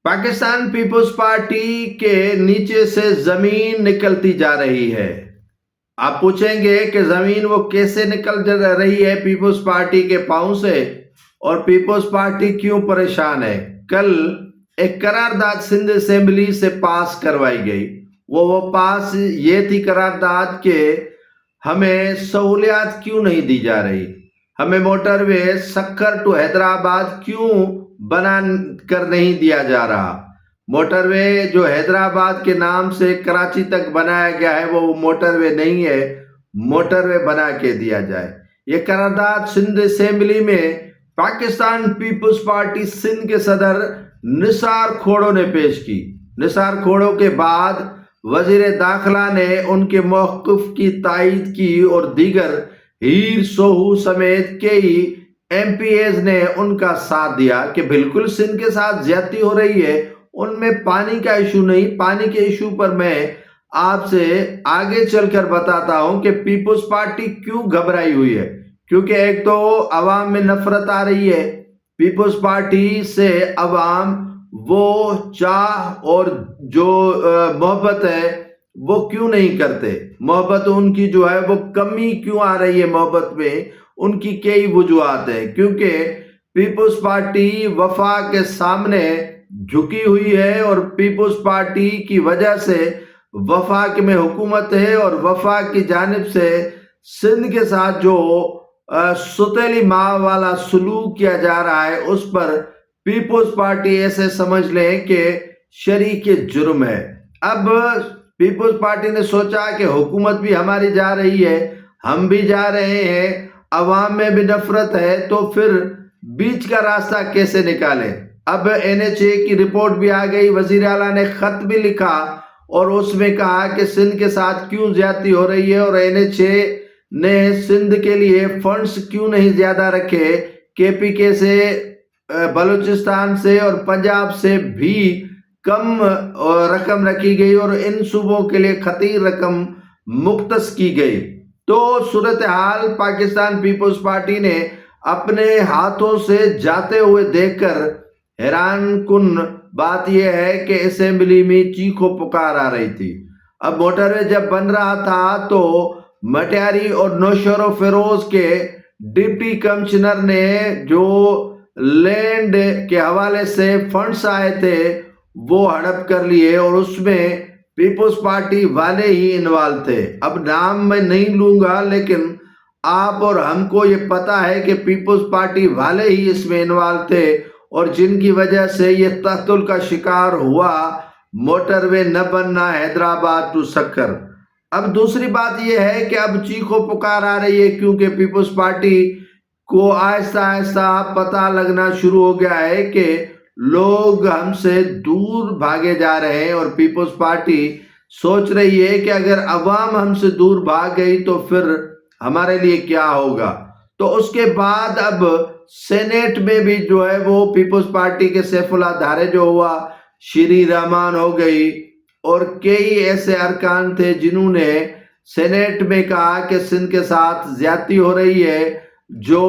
Pakistan Peoples party کے نیچے سے زمین نکلتی جا رہی ہے۔ آپ پوچھیں گے کہ زمین وہ کیسے نکل رہی ہے پیپلز پارٹی کے پاؤں سے، اور پیپلز پارٹی کیوں پریشان ہے؟ کل ایک قرارداد سندھ اسمبلی سے پاس کروائی گئی۔ وہ پاس یہ تھی قرارداد کہ ہمیں سہولیات کیوں نہیں دی جا رہی، ہمیں motorway Sukkur to Hyderabad کیوں بنا کر نہیں دیا جا رہا۔ موٹر وے جو حیدرآباد کے نام سے کراچی تک بنایا گیا ہے وہ موٹر وے نہیں ہے، موٹر وے بنا کے دیا جائے۔ یہ قرارداد سندھ اسمبلی میں پاکستان پیپلز پارٹی سندھ کے صدر نثار کھوڑو نے پیش کی۔ نثار کھوڑو کے بعد وزیر داخلہ نے ان کے موقف کی تائید کی اور دیگر ہیر سوہو سمیت کئی ایم پی ایز نے ان کا ساتھ دیا کہ بالکل سندھ کے ساتھ زیادتی ہو رہی ہے، ان میں پانی کا ایشو نہیں۔ پانی کے ایشو پر میں آپ سے آگے چل کر بتاتا ہوں کہ پیپلز پارٹی کیوں گھبرائی ہوئی ہے، کیونکہ ایک تو عوام میں نفرت آ رہی ہے۔ پیپلز پارٹی سے عوام وہ چاہ اور جو محبت ہے وہ کیوں نہیں کرتے، محبت ان کی جو ہے وہ کمی کیوں آ رہی ہے محبت میں؟ ان کی کئی وجوہات ہیں، کیونکہ پیپلز پارٹی وفاق کے سامنے جھکی ہوئی ہے، اور پیپلز پارٹی کی وجہ سے وفاق میں حکومت ہے، اور وفاق کی جانب سے سندھ کے ساتھ جو ستیلی ماں والا سلوک کیا جا رہا ہے اس پر پیپلز پارٹی ایسے سمجھ لیں کہ شریک جرم ہے۔ اب پیپلز پارٹی نے سوچا کہ حکومت بھی ہماری جا رہی ہے، ہم بھی جا رہے ہیں، عوام میں بھی نفرت ہے، تو پھر بیچ کا راستہ کیسے نکالیں؟ اب NHA کی رپورٹ بھی آ گئی، وزیر اعلیٰ نے خط بھی لکھا اور اس میں کہا کہ سندھ کے ساتھ کیوں زیادتی ہو رہی ہے، اور NHA نے سندھ کے لیے فنڈز کیوں نہیں زیادہ رکھے۔ KPK سے، بلوچستان سے اور پنجاب سے بھی کم رقم رکھی گئی اور ان صوبوں کے لیے خطیر رقم مختص کی گئی۔ تو صورتحال پاکستان پیپلز پارٹی نے اپنے ہاتھوں سے جاتے ہوئے دیکھ کر حیران کن بات یہ ہے کہ اسمبلی میں چیخو پکار آ رہی تھی۔ اب موٹر وے جب بن رہا تھا تو مٹیاری اور نوشہر و فیروز کے ڈپٹی کمشنر نے جو لینڈ کے حوالے سے فنڈز آئے تھے وہ ہڑپ کر لیے، اور اس میں پیپلز پارٹی والے ہی انوالو تھے۔ اب نام میں نہیں لوں گا، لیکن آپ اور ہم کو یہ پتا ہے کہ پیپلز پارٹی والے ہی اس میں انوالو تھے، اور جن کی وجہ سے یہ تحطل کا شکار ہوا موٹر وے نہ بننا حیدرآباد ٹو سکھر۔ اب دوسری بات یہ ہے کہ اب چیخو پکار آ رہی ہے کیونکہ پیپلز پارٹی کو آہستہ آہستہ پتہ لگنا شروع ہو گیا ہے کہ لوگ ہم سے دور بھاگے جا رہے ہیں، اور پیپلز پارٹی سوچ رہی ہے کہ اگر عوام ہم سے دور بھاگ گئی تو پھر ہمارے لیے کیا ہوگا۔ تو اس کے بعد اب سینیٹ میں بھی جو ہے وہ پیپلز پارٹی کے سیف اللہ دھارے جو ہوا، شری رحمان ہو گئی، اور کئی ایسے ارکان تھے جنہوں نے سینیٹ میں کہا کہ سندھ کے ساتھ زیادتی ہو رہی ہے، جو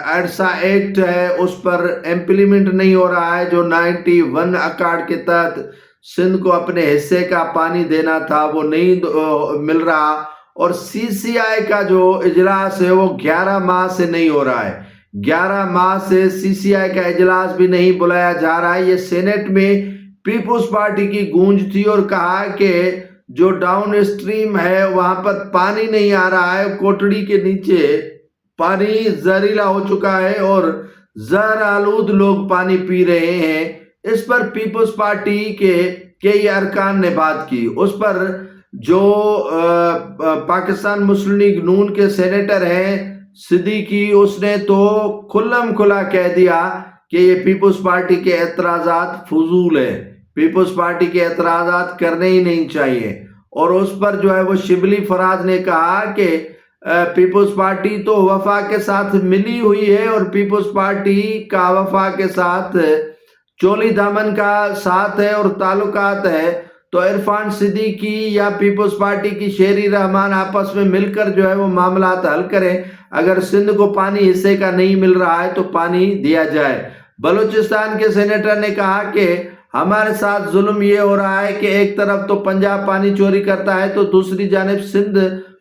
ایڈسا ایکٹ ہے اس پر امپلیمنٹ نہیں ہو رہا ہے، جو 91 اکارڈ کے تحت سندھ کو اپنے حصے کا پانی دینا تھا وہ نہیں مل رہا، اور CCI کا جو اجلاس ہے وہ 11 ماہ سے نہیں ہو رہا ہے، 11 ماہ سے CCI کا اجلاس بھی نہیں بلایا جا رہا ہے۔ یہ سینیٹ میں پیپلز پارٹی کی گونج تھی، اور کہا کہ جو ڈاؤن اسٹریم ہے وہاں پر پانی نہیں آ رہا ہے، کوٹڑی کے نیچے پانی زہریلا ہو چکا ہے اور زہر آلود لوگ پانی پی رہے ہیں۔ اس پر پیپلز پارٹی کے کئی ارکان نے بات کی۔ اس پر جو پاکستان مسلم لیگ نون کے سینیٹر ہیں صدیقی، اس نے تو کھلم کھلا کہہ دیا کہ یہ پیپلز پارٹی کے اعتراضات فضول ہیں، پیپلز پارٹی کے اعتراضات کرنے ہی نہیں چاہیے۔ اور اس پر جو ہے وہ شبلی فراز نے کہا کہ پیپلز پارٹی تو وفاق کے ساتھ ملی ہوئی ہے، اور پیپلز پارٹی کا وفاق کے ساتھ چولی دامن کا ساتھ ہے اور تعلقات ہے، تو عرفان صدیقی یا پیپلز پارٹی کی شیری رحمان آپس میں مل کر جو ہے وہ معاملات حل کریں۔ اگر سندھ کو پانی حصے کا نہیں مل رہا ہے تو پانی دیا جائے۔ بلوچستان کے سینیٹر نے کہا کہ ہمارے ساتھ ظلم یہ ہو رہا ہے کہ ایک طرف تو پنجاب پانی چوری کرتا ہے تو دوسری جانب سندھ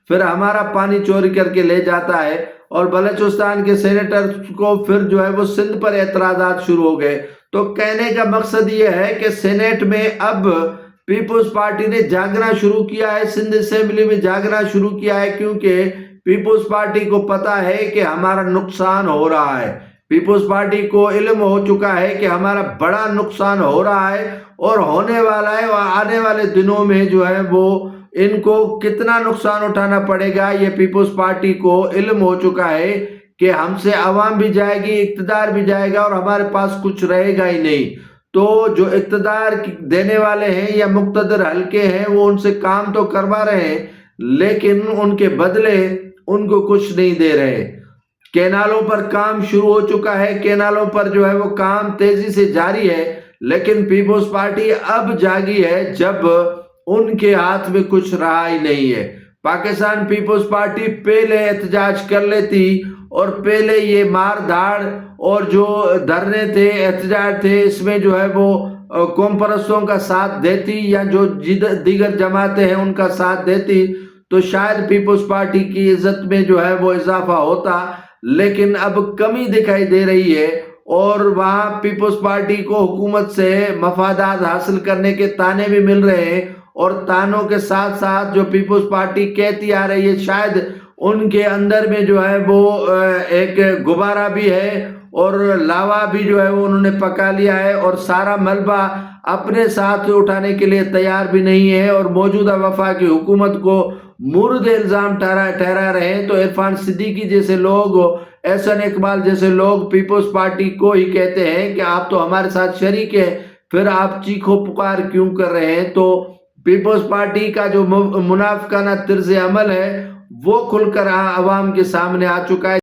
پھر ہمارا پانی چوری کر کے لے جاتا ہے، اور بلوچستان کے سینیٹر کو پھر جو ہے وہ سندھ پر اعتراضات شروع ہو گئے۔ تو کہنے کا مقصد یہ ہے کہ سینیٹ میں اب پیپلز پارٹی نے جاگنا شروع کیا ہے، سندھ اسمبلی میں جاگنا شروع کیا ہے، کیونکہ پیپلز پارٹی کو پتا ہے کہ ہمارا نقصان ہو رہا ہے۔ پیپلز پارٹی کو علم ہو چکا ہے کہ ہمارا بڑا نقصان ہو رہا ہے اور ہونے والا ہے، اور آنے والے دنوں میں جو ہے وہ ان کو کتنا نقصان اٹھانا پڑے گا، یہ پیپلز پارٹی کو علم ہو چکا ہے کہ ہم سے عوام بھی جائے گی، اقتدار بھی جائے گا اور ہمارے پاس کچھ رہے گا ہی نہیں۔ تو جو اقتدار دینے والے ہیں یا مقتدر حلقے ہیں وہ ان سے کام تو کروا رہے ہیں، لیکن ان کے بدلے ان کو کچھ نہیں دے رہے۔ کینالوں پر کام شروع ہو چکا ہے، کینالوں پر جو ہے وہ کام تیزی سے جاری ہے، لیکن پیپلز پارٹی اب جاگی ہے جب ان کے ہاتھ میں کچھ رہا ہی نہیں ہے۔ پاکستان پیپلز پارٹی پہلے احتجاج کر لیتی اور پہلے یہ مار دھاڑ اور جو دھرنے تھے، احتجاج تھے، اس میں جو ہے وہ قوم پرستوں کا ساتھ دیتی یا جو دیگر جماعتیں ہیں ان کا ساتھ دیتی، تو شاید پیپلز پارٹی کی عزت میں جو ہے وہ اضافہ ہوتا، لیکن اب کمی دکھائی دے رہی ہے، اور وہاں پیپلز پارٹی کو حکومت سے مفادات حاصل کرنے کے تانے بھی مل رہے ہیں، اور تانوں کے ساتھ ساتھ جو پیپلز پارٹی کہتی آ رہی ہے شاید ان کے اندر میں جو ہے وہ ایک غبارہ بھی ہے اور لاوا بھی جو ہے وہ انہوں نے پکا لیا ہے، اور سارا ملبہ اپنے ساتھ اٹھانے کے لیے تیار بھی نہیں ہے، اور موجودہ وفاقی حکومت کو مورد الزام ٹھہرا رہے ہیں۔ تو عرفان صدیقی جیسے لوگ، احسن اقبال جیسے لوگ پیپلز پارٹی کو ہی کہتے ہیں کہ آپ تو ہمارے ساتھ شریک ہیں، پھر آپ چیخو پکار کیوں کر رہے ہیں؟ تو پیپلز پارٹی کا جو منافقانہ طرز عمل ہے وہ کھل کر عوام کے سامنے آ چکا ہے۔